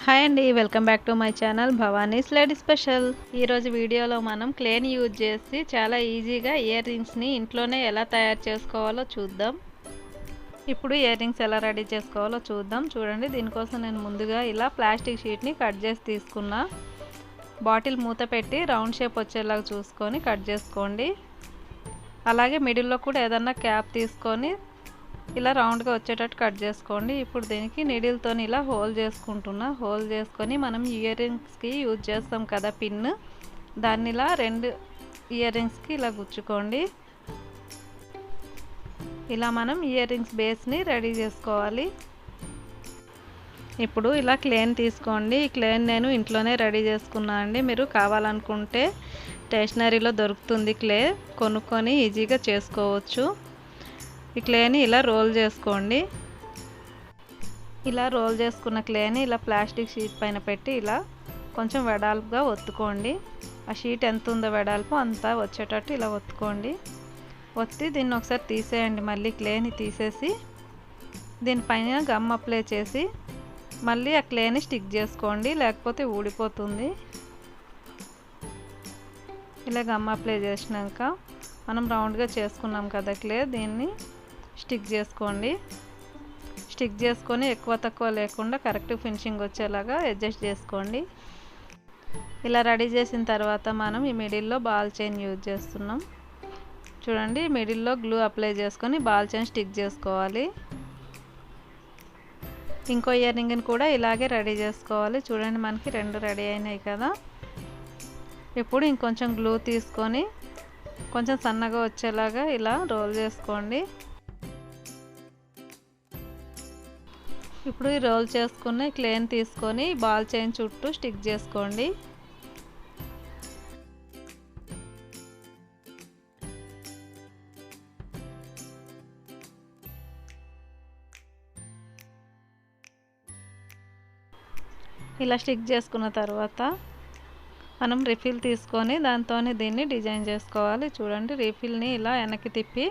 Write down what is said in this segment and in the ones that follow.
Hi అండి, welcome back to my channel Bhavani స్లడీ special. ఈరోజు వీడియోలో మనం క్లేని యూజ్ చేసి చాలా ఈజీగా ఇయర్ రింగ్స్ని ఇంట్లోనే ఎలా తయారు చేసుకోవాలో చూద్దాం. ఇప్పుడు ఇయర్ రింగ్స్ ఎలా రెడీ చేసుకోవాలో చూద్దాం. చూడండి, దీనికోసం నేను ముందుగా ఇలా ప్లాస్టిక్ షీట్ని కట్ చేసి తీసుకున్నా. బాటిల్ మూత పెట్టి రౌండ్ షేప్ వచ్చేలాగా చూసుకొని కట్ చేసుకోండి. అలాగే మిడిల్లో కూడా ఏదన్నా క్యాప్ తీసుకొని ఇలా రౌండ్గా వచ్చేటట్టు కట్ చేసుకోండి. ఇప్పుడు దీనికి నీడిల్తో ఇలా హోల్ చేసుకుంటున్నా. హోల్ చేసుకొని మనం ఇయర్ రింగ్స్కి యూజ్ చేస్తాం కదా పిన్, దాన్ని ఇలా 2 ఇయర్ రింగ్స్కి ఇలా గుచ్చుకోండి. ఇలా మనం ఇయర్ రింగ్స్ బేస్ని రెడీ చేసుకోవాలి. ఇప్పుడు ఇలా క్లేని తీసుకోండి. ఈ క్లేని నేను ఇంట్లోనే రెడీ చేసుకున్నా అండి. మీరు కావాలనుకుంటే స్టేషనరీలో దొరుకుతుంది క్లే, కొనుక్కొని ఈజీగా చేసుకోవచ్చు. ఈ క్లేని ఇలా రోల్ చేసుకోండి. ఇలా రోల్ చేసుకున్న క్లేని ఇలా ప్లాస్టిక్ షీట్ పైన పెట్టి ఇలా కొంచెం వెడల్పుగా ఒత్తుకోండి. ఆ షీట్ ఎంత ఉందో వెడల్పు అంతా వచ్చేటట్టు ఇలా ఒత్తుకోండి. ఒత్తి దీన్ని ఒకసారి తీసేయండి. మళ్ళీ క్లేని తీసేసి దీనిపైన గమ్ అప్లై చేసి మళ్ళీ ఆ క్లేని స్టిక్ చేసుకోండి, లేకపోతే ఊడిపోతుంది. ఇలా గమ్ అప్లై చేసినాక మనం రౌండ్గా చేసుకున్నాం కదా క్లే, దీన్ని స్టిక్ చేసుకోండి. స్టిక్ చేసుకొని ఎక్కువ తక్కువ లేకుండా కరెక్ట్ ఫినిషింగ్ వచ్చేలాగా అడ్జస్ట్ చేసుకోండి. ఇలా రెడీ చేసిన తర్వాత మనం ఈ మిడిల్లో బాల్ చైన్ యూజ్ చేస్తున్నాం. చూడండి, మిడిల్లో గ్లూ అప్లై చేసుకొని బాల్ చైన్ స్టిక్ చేసుకోవాలి. ఇంకో ఇయర్ రింగ్ని కూడా ఇలాగే రెడీ చేసుకోవాలి. చూడండి, మనకి 2 రెడీ అయినాయి కదా. ఇప్పుడు ఇంకొంచెం గ్లూ తీసుకొని కొంచెం సన్నగా వచ్చేలాగా ఇలా రోల్ చేసుకోండి. ఇప్పుడు ఈ రోల్ చేసుకున్న క్లేని తీసుకొని బాల్ చైన్ చుట్టూ స్టిక్ చేసుకోండి. ఇలా స్టిక్ చేసుకున్న తర్వాత మనం రీఫిల్ తీసుకొని దాంతోనే దీన్ని డిజైన్ చేసుకోవాలి. చూడండి, రీఫిల్ని ఇలా వెనక్కి తిప్పి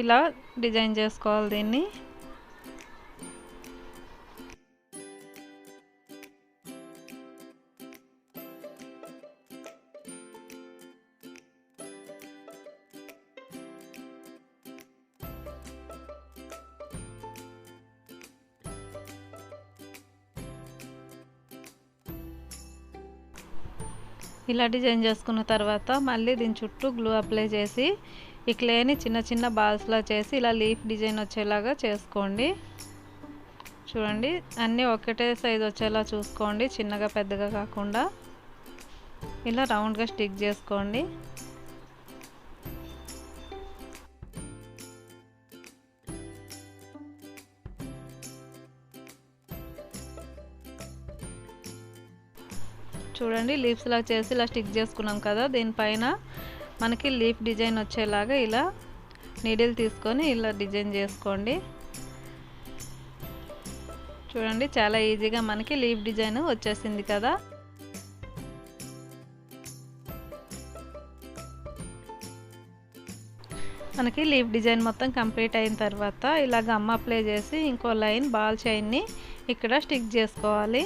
ఇలా డిజైన్ చేసుకోవాలి దీన్ని. ఇలా డిజైన్ చేసుకున్న తర్వాత మళ్ళీ దీని చుట్టూ గ్లూ అప్లై చేసి ఈ క్లేని చిన్న చిన్న బాల్స్లా చేసి ఇలా లీఫ్ డిజైన్ వచ్చేలాగా చేసుకోండి. చూడండి, అన్నీ ఒకటే సైజు వచ్చేలా చూసుకోండి, చిన్నగా పెద్దగా కాకుండా. ఇలా రౌండ్గా స్టిక్ చేసుకోండి. చూడండి, లీవ్స్ లా చేసి ఇలా స్టిక్ చేసుకున్నాం కదా, దీనిపైన మనకి లీఫ్ డిజైన్ వచ్చేలాగా ఇలా నీడిల్ తీసుకొని ఇలా డిజైన్ చేసుకోండి. చూడండి, చాలా ఈజీగా మనకి లీఫ్ డిజైన్ వచ్చేసింది కదా. మనకి లీఫ్ డిజైన్ మొత్తం కంప్లీట్ అయిన తర్వాత ఇలా గమ్ అప్లై చేసి ఇంకో లైన్ బాల్ చైన్ని ఇక్కడ స్టిక్ చేసుకోవాలి.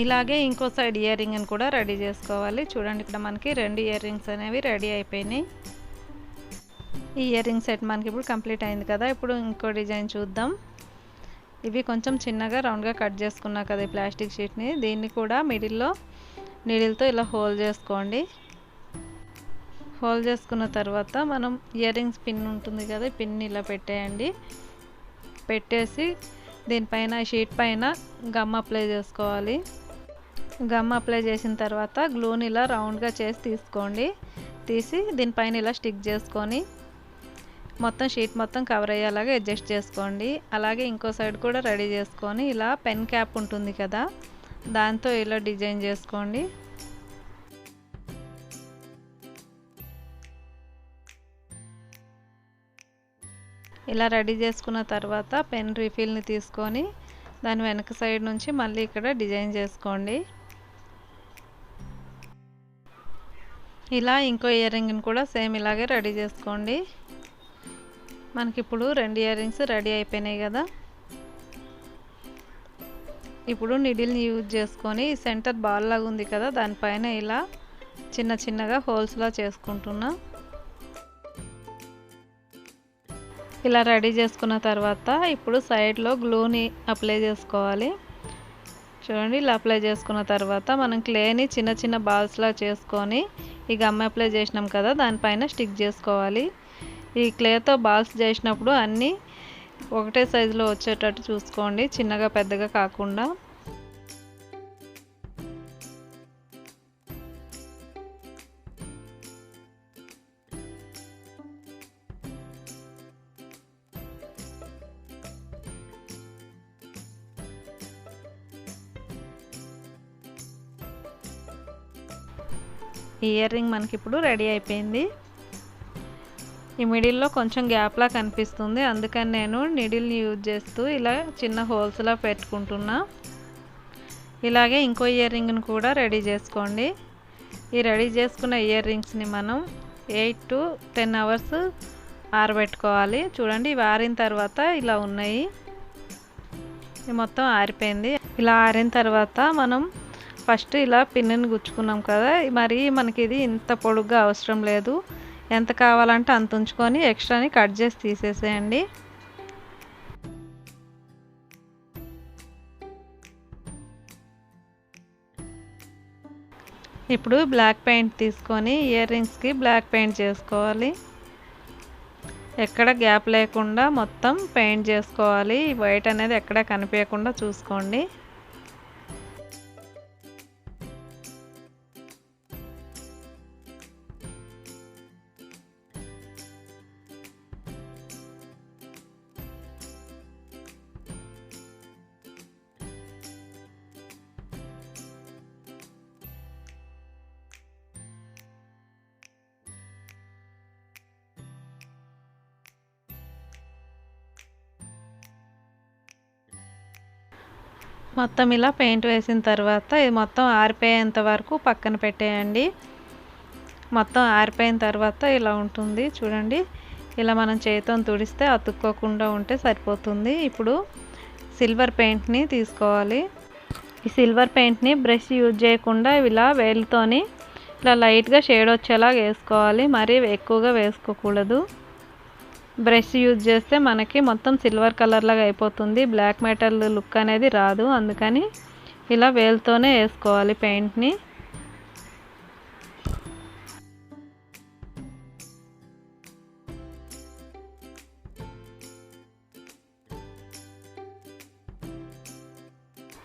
ఇలాగే ఇంకో సైడ్ ఇయర్ రింగ్ని కూడా రెడీ చేసుకోవాలి. చూడండి, ఇక్కడ మనకి 2 ఇయర్ రింగ్స్ అనేవి రెడీ అయిపోయినాయి. ఈ ఇయర్ రింగ్ సెట్ మనకి ఇప్పుడు కంప్లీట్ అయింది కదా. ఇప్పుడు ఇంకో డిజైన్ చూద్దాం. ఇవి కొంచెం చిన్నగా రౌండ్గా కట్ చేసుకున్నా కదా ఈ ప్లాస్టిక్ షీట్ని, దీన్ని కూడా మిడిల్లో నీడిల్తో ఇలా హోల్ చేసుకోండి. హోల్ చేసుకున్న తర్వాత మనం ఇయర్ రింగ్స్ పిన్ ఉంటుంది కదా, ఈ పిన్ని ఇలా పెట్టేయండి. పెట్టేసి దీనిపైన షీట్ పైన గమ్ అప్లై చేసుకోవాలి. గమ్ అప్లై చేసిన తర్వాత గ్లూని ఇలా రౌండ్గా చేసి తీసుకోండి. తీసి దీనిపైన ఇలా స్టిక్ చేసుకొని మొత్తం షీట్ మొత్తం కవర్ అయ్యేలాగా అడ్జస్ట్ చేసుకోండి. అలాగే ఇంకో సైడ్ కూడా రెడీ చేసుకొని ఇలా పెన్ క్యాప్ ఉంటుంది కదా, దాంతో ఇలా డిజైన్ చేసుకోండి. ఇలా రెడీ చేసుకున్న తర్వాత పెన్ రీఫిల్ని తీసుకొని దాని వెనక సైడ్ నుంచి మళ్ళీ ఇక్కడ డిజైన్ చేసుకోండి. ఇలా ఇంకో ఇయర్ రింగ్ని కూడా సేమ్ ఇలాగే రెడీ చేసుకోండి. మనకి ఇప్పుడు 2 ఇయర్ రింగ్స్ రెడీ అయిపోయినాయి కదా. ఇప్పుడు నీడిల్ని యూజ్ చేసుకొని సెంటర్ బాల్ లాగా ఉంది కదా, దానిపైన ఇలా చిన్న చిన్నగా హోల్స్లా చేసుకుంటున్నా. ఇలా రెడీ చేసుకున్న తర్వాత ఇప్పుడు సైడ్లో గ్లూని అప్లై చేసుకోవాలి. చూడండి, ఇలా అప్లై చేసుకున్న తర్వాత మనం క్లేని చిన్న చిన్న బాల్స్లా చేసుకొని ఈ గమ్ అప్లై చేసినాం కదా, దానిపైన స్టిక్ చేసుకోవాలి. ఈ క్లేతో బాల్స్ చేసినప్పుడు అన్నీ ఒకటే సైజులో వచ్చేటట్టు చూసుకోండి, చిన్నగా పెద్దగా కాకుండా. ఇయర్ రింగ్ మనకి ఇప్పుడు రెడీ అయిపోయింది. ఈ మిడిల్లో కొంచెం గ్యాప్లా కనిపిస్తుంది, అందుకని నేను నీడిల్ని యూజ్ చేస్తూ ఇలా చిన్న హోల్స్లా పెట్టుకుంటున్నా. ఇలాగే ఇంకో ఇయర్ రింగ్ని కూడా రెడీ చేసుకోండి. ఈ రెడీ చేసుకున్న ఇయర్ రింగ్స్ని మనం 8 to 10 అవర్స్ ఆరబెట్టుకోవాలి. చూడండి, ఇవి ఆరిన తర్వాత ఇలా ఉన్నాయి. ఇది మొత్తం ఆరిపోయింది. ఇలా ఆరిన తర్వాత మనం ఫస్ట్ ఇలా పిన్నుని గుచ్చుకున్నాం కదా, మరి మనకి ఇది ఇంత పొడుగ్గా అవసరం లేదు. ఎంత కావాలంటే అంత ఉంచుకొని ఎక్స్ట్రాని కట్ చేసి తీసేసేయండి. ఇప్పుడు బ్లాక్ పెయింట్ తీసుకొని ఇయర్ రింగ్స్కి బ్లాక్ పెయింట్ చేసుకోవాలి. ఎక్కడ గ్యాప్ లేకుండా మొత్తం పెయింట్ చేసుకోవాలి. వైట్ అనేది ఎక్కడ కనిపించకుండా చూసుకోండి. మొత్తం ఇలా పెయింట్ వేసిన తర్వాత ఇది మొత్తం ఆరిపోయేంత వరకు పక్కన పెట్టేయండి. మొత్తం ఆరిపోయిన తర్వాత ఇలా ఉంటుంది. చూడండి, ఇలా మనం చేతితో తుడిస్తే అతుక్కోకుండా ఉంటే సరిపోతుంది. ఇప్పుడు సిల్వర్ పెయింట్ని తీసుకోవాలి. ఈ సిల్వర్ పెయింట్ని బ్రష్ యూజ్ చేయకుండా ఇలా వేలుతోని ఇలా లైట్గా షేడ్ వచ్చేలా వేసుకోవాలి, మరీ ఎక్కువగా వేసుకోకూడదు. బ్రష్ యూజ్ చేస్తే మనకి మొత్తం సిల్వర్ కలర్ లాగా అయిపోతుంది, బ్లాక్ మెటల్ లుక్ అనేది రాదు. అందుకని ఇలా వేలుతోనే వేసుకోవాలి పెయింట్ని.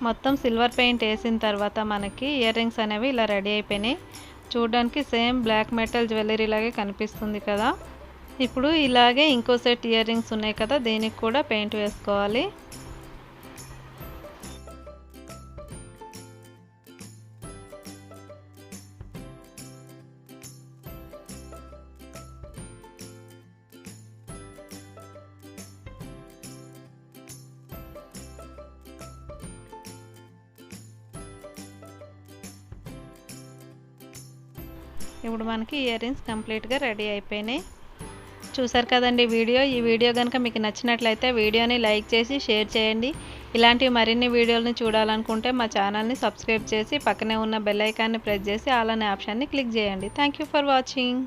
మొత్తం సిల్వర్ పెయింట్ వేసిన తర్వాత మనకి ఇయర్ రింగ్స్ అనేవి ఇలా రెడీ అయిపోయినాయి. చూడడానికి సేమ్ బ్లాక్ మెటల్ జ్యువెలరీ లాగే కనిపిస్తుంది కదా. ఇప్పుడు ఇలాగే ఇంకో సెట్ ఇయర్ రింగ్స్ ఉన్నాయి కదా, దీనికి కూడా పెయింట్ వేసుకోవాలి. ఇప్పుడు మనకి ఇయర్ రింగ్స్ కంప్లీట్గా రెడీ అయిపోయినాయి. చూసారు కదండి వీడియో. ఈ వీడియో కనుక మీకు నచ్చినట్లయితే వీడియోని లైక్ చేసి షేర్ చేయండి. ఇలాంటి మరిన్ని వీడియోలని చూడాలనుకుంటే మా ఛానల్ని సబ్స్క్రైబ్ చేసి పక్కనే ఉన్న బెల్ ఐకాన్ని ప్రెస్ చేసి ఆల్ అనే ఆప్షన్ని క్లిక్ చేయండి. Thank you for watching.